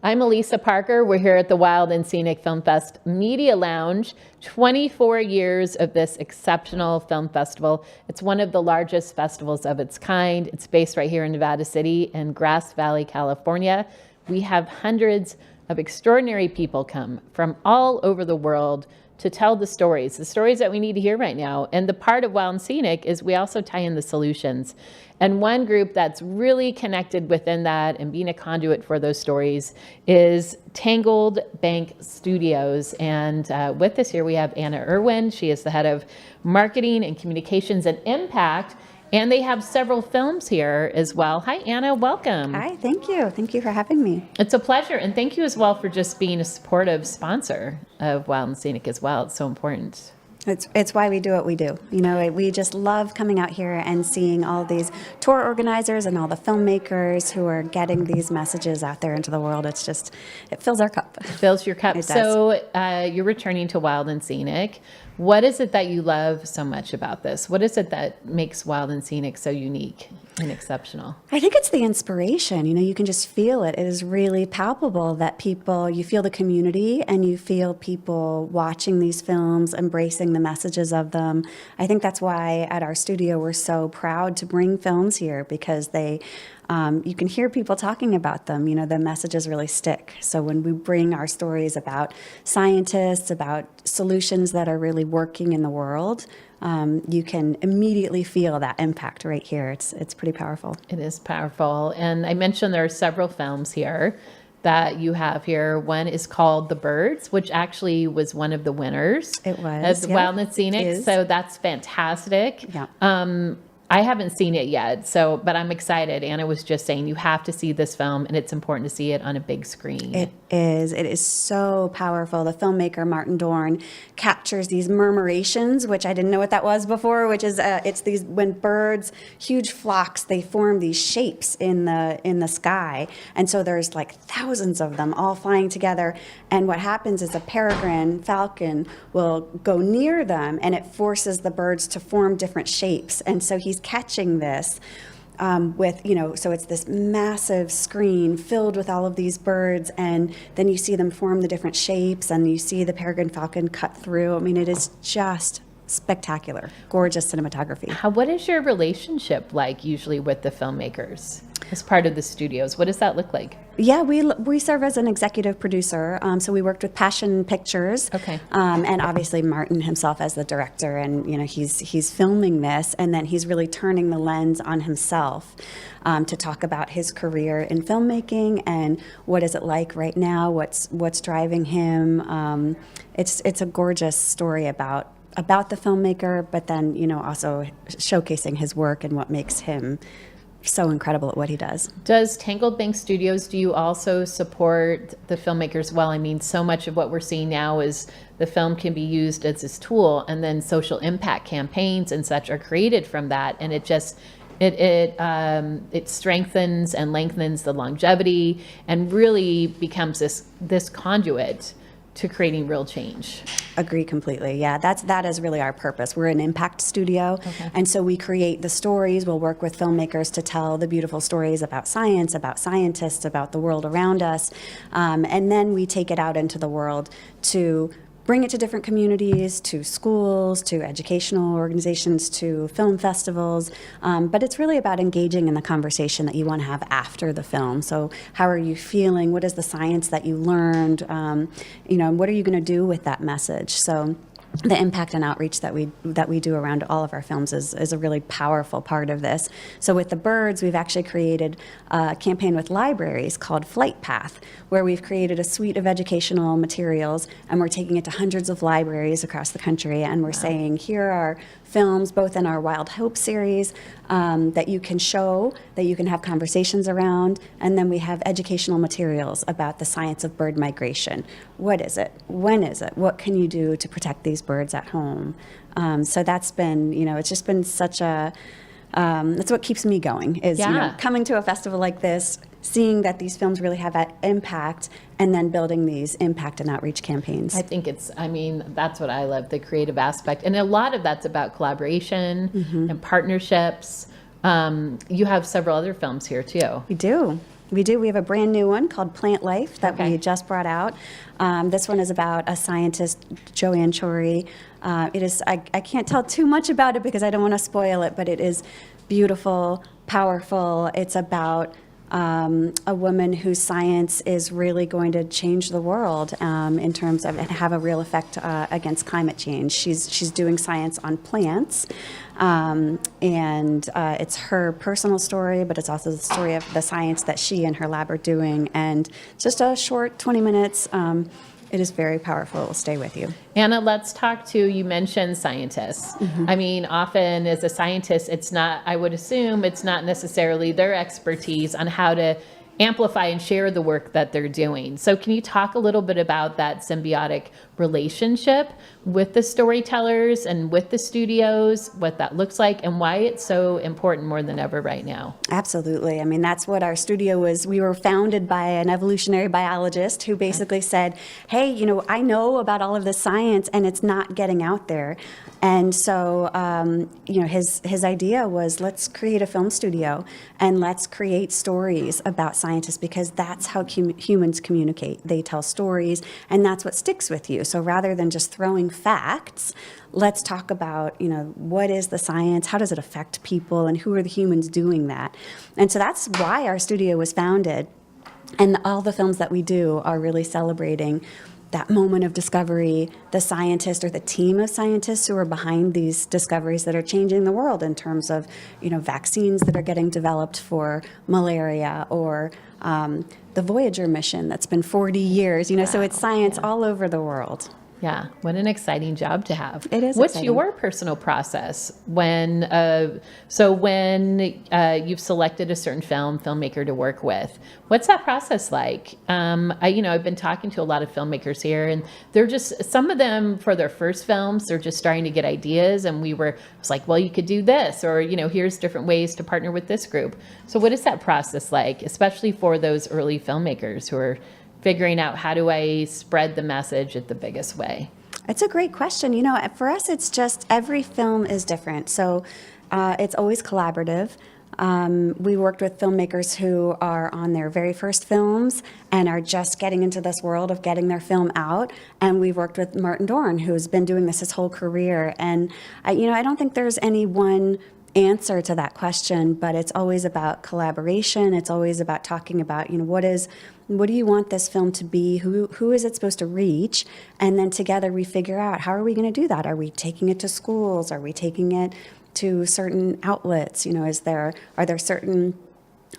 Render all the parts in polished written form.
I'm Elisa Parker. We're here at the Wild and Scenic Film Fest Media Lounge. 24 years of this exceptional film festival. It's one of the largest festivals of its kind. It's based right here in Nevada City in Grass Valley, California. We have hundreds of extraordinary people come from all over the world to tell the stories that we need to hear right now. And the part of Wild and Scenic is we also tie in the solutions. And one group that's really connected within that and being a conduit for those stories is Tangled Bank Studios. And with us here, we have Anna Irwin. She is the head of marketing and communications and impact. And they have several films here as well. Hi, Anna. Welcome. Hi. Thank you. Thank you for having me. It's a pleasure. And thank you as well for just being a supportive sponsor of Wild and Scenic as well. It's so important. It's why we do what we do. You know, we just love coming out here and seeing all these tour organizers and all the filmmakers who are getting these messages out there into the world. It's just, it fills our cup. It fills your cup. So you're returning to Wild and Scenic. What is it that you love so much about this? What is it that makes Wild and Scenic so unique and exceptional? I think it's the inspiration. You know, you can just feel it. It is really palpable that you feel the community and you feel people watching these films, embracing the messages of them. I think that's why at our studio we're so proud to bring films here, because you can hear people talking about them. You know, the messages really stick. So when we bring our stories about scientists, about solutions that are really working in the world, you can immediately feel that impact right here. It's pretty powerful. It is powerful. And I mentioned there are several films here that you have here. One is called The Birds, which actually was one of the winners. It was. As Wild and Scenic. So that's fantastic. Yeah. I haven't seen it yet, but I'm excited. Anna was just saying you have to see this film, and it's important to see it on a big screen. It is. It is so powerful. The filmmaker, Martin Dorn, captures these murmurations, which I didn't know what that was before, which is it's these, when birds, huge flocks, they form these shapes in the sky. And so there's like thousands of them all flying together. And what happens is a peregrine falcon will go near them, and it forces the birds to form different shapes. And so he's catching this so it's this massive screen filled with all of these birds, and then you see them form the different shapes, and you see the peregrine falcon cut through. I mean, it is just spectacular, gorgeous cinematography. What is your relationship like usually with the filmmakers as part of the studios? What does that look like? Yeah, we serve as an executive producer, so we worked with Passion Pictures, okay, and obviously Martin himself as the director, and you know he's filming this, and then he's really turning the lens on himself to talk about his career in filmmaking and what is it like right now, what's driving him. It's a gorgeous story about the filmmaker, but then also showcasing his work and what makes him so incredible at what he does. Does Tangled Bank Studios, do you also support the filmmakers? Well, I mean, so much of what we're seeing now is the film can be used as this tool, and then social impact campaigns and such are created from that, and it strengthens and lengthens the longevity and really becomes this conduit to creating real change. Agree completely. Yeah, that is really our purpose. We're an impact studio, okay, and so we create the stories. We'll work with filmmakers to tell the beautiful stories about science, about scientists, about the world around us, and then we take it out into the world to bring it to different communities, to schools, to educational organizations, to film festivals. But it's really about engaging in the conversation that you want to have after the film. So how are you feeling? What is the science that you learned? What are you going to do with that message? So the impact and outreach that we do around all of our films is a really powerful part of this. So with The Birds, we've actually created a campaign with libraries called Flight Path, where we've created a suite of educational materials, and we're taking it to hundreds of libraries across the country, and we're saying, here are films, both in our Wild Hope series, that you can show, that you can have conversations around, and then we have educational materials about the science of bird migration. What is it? When is it? What can you do to protect these birds at home? So that's been, it's just been such a, that's what keeps me going, is coming to a festival like this, seeing that these films really have that impact, and then building these impact and outreach campaigns. I think that's what I love, the creative aspect. And a lot of that's about collaboration and partnerships. You have several other films here too. We do. We do. We have a brand new one called Plant Life that Okay. we just brought out. This one is about a scientist, Joanne Chory. It is. I can't tell too much about it because I don't want to spoil it, but it is beautiful, powerful. It's about a woman whose science is really going to change the world in terms of and have a real effect against climate change. She's doing science on plants, and it's her personal story, but it's also the story of the science that she and her lab are doing. And just a short 20 minutes. It is very powerful. It will stay with you. Anna, let's talk to, you mentioned scientists. I mean, often as a scientist, it's not, I would assume it's not necessarily their expertise on how to amplify and share the work that they're doing. So can you talk a little bit about that symbiotic relationship with the storytellers and with the studios, what that looks like, and why it's so important more than ever right now? Absolutely. I mean, that's what our studio was. We were founded by an evolutionary biologist who basically said, hey, I know about all of this science and it's not getting out there. And so, his idea was, let's create a film studio and let's create stories about scientists, because that's how humans communicate. They tell stories, and that's what sticks with you. So rather than just throwing facts, let's talk about, what is the science? How does it affect people? And who are the humans doing that? And so that's why our studio was founded. And all the films that we do are really celebrating that moment of discovery, the scientist or the team of scientists who are behind these discoveries that are changing the world in terms of, vaccines that are getting developed for malaria, or the Voyager mission that's been 40 years, so it's science all over the world. Yeah, what an exciting job to have. It is What's exciting. your personal process when you've selected a certain filmmaker to work with? What's that process like? I've been talking to a lot of filmmakers here, and they're just, some of them for their first films, they're just starting to get ideas, and I was like, well, you could do this, or here's different ways to partner with this group. So what is that process like, especially for those early filmmakers who are figuring out, how do I spread the message at the biggest way? It's a great question. For us, it's just every film is different. So it's always collaborative. We worked with filmmakers who are on their very first films and are just getting into this world of getting their film out. And we've worked with Martin Dorn, who's been doing this his whole career. And I don't think there's any one answer to that question, but it's always about collaboration. It's always about talking about, what do you want this film to be? Who is it supposed to reach? And then together we figure out, how are we going to do that? Are we taking it to schools? Are we taking it to certain outlets? Are there certain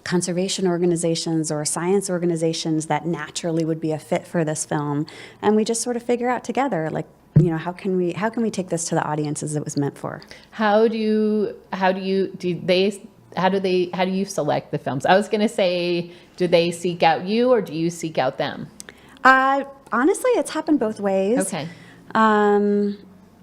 conservation organizations or science organizations that naturally would be a fit for this film? And we just sort of figure out together, how can we take this to the audiences it was meant for? How do you select the films? I was going to say, do they seek out you, or do you seek out them? Honestly, it's happened both ways. Okay.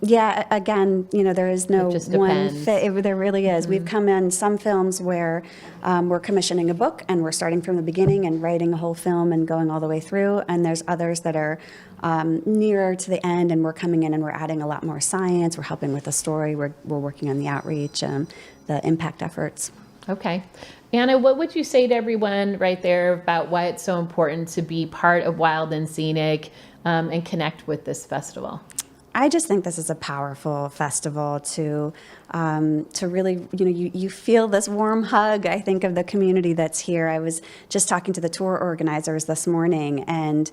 Yeah, again, there is no It just one depends. fit. There really is. We've come in some films where we're commissioning a book and we're starting from the beginning and writing a whole film and going all the way through. And there's others that are nearer to the end, and we're coming in and we're adding a lot more science. We're helping with the story. We're working on the outreach, the impact efforts. Okay. Anna, what would you say to everyone right there about why it's so important to be part of Wild and Scenic and connect with this festival? I just think this is a powerful festival to really, you feel this warm hug, I think, of the community that's here. I was just talking to the tour organizers this morning, and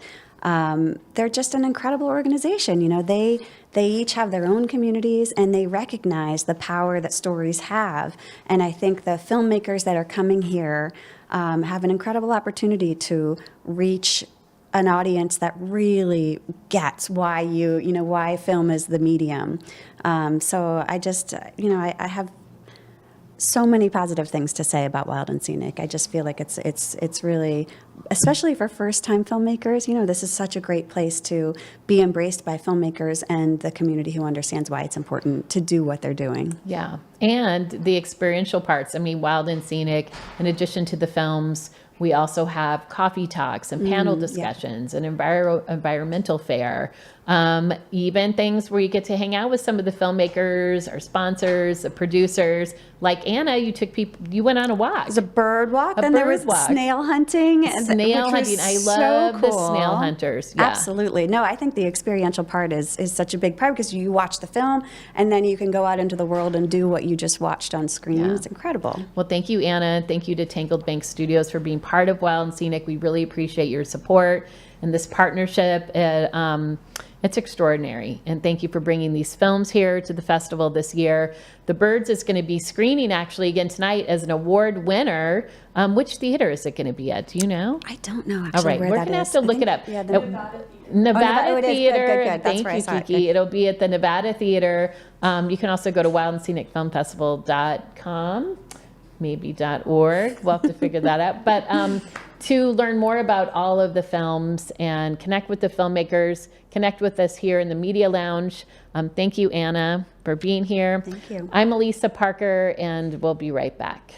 they're just an incredible organization. They each have their own communities, and they recognize the power that stories have. And I think the filmmakers that are coming here have an incredible opportunity to reach an audience that really gets why why film is the medium. So I just, I have so many positive things to say about Wild and Scenic. I just feel like it's really, especially for first-time filmmakers, this is such a great place to be embraced by filmmakers and the community who understands why it's important to do what they're doing. Yeah, and the experiential parts. I mean, Wild and Scenic, in addition to the films, we also have coffee talks and panel discussions, and environmental fair. even things where you get to hang out with some of the filmmakers, our sponsors, the producers. Like Anna, you went on a walk. It was a bird walk, A then there bird was walk. snail hunting. Snail which was hunting. I so love the cool. snail hunters. Yeah. Absolutely. No, I think the experiential part is such a big part because you watch the film and then you can go out into the world and do what you just watched on screen. Yeah. It's incredible. Well, thank you, Anna. Thank you to Tangled Bank Studios for being part of Wild and Scenic. We really appreciate your support and this partnership. It's extraordinary. And thank you for bringing these films here to the festival this year. The Birds is going to be screening actually again tonight as an award winner. Which theater is it going to be at? Do you know? I don't know actually All right, where we're that going to have is. to I look think- it up. Yeah, Nevada oh, it is. Good, Theater. good, good. That's Thank where I you, saw it. Kiki. Good. It'll be at the Nevada Theater. You can also go to wildandscenicfilmfestival.com, maybe .org. We'll have to figure that out. But to learn more about all of the films and connect with the filmmakers, connect with us here in the Media Lounge. Thank you, Anna, for being here. Thank you. I'm Elisa Parker, and we'll be right back.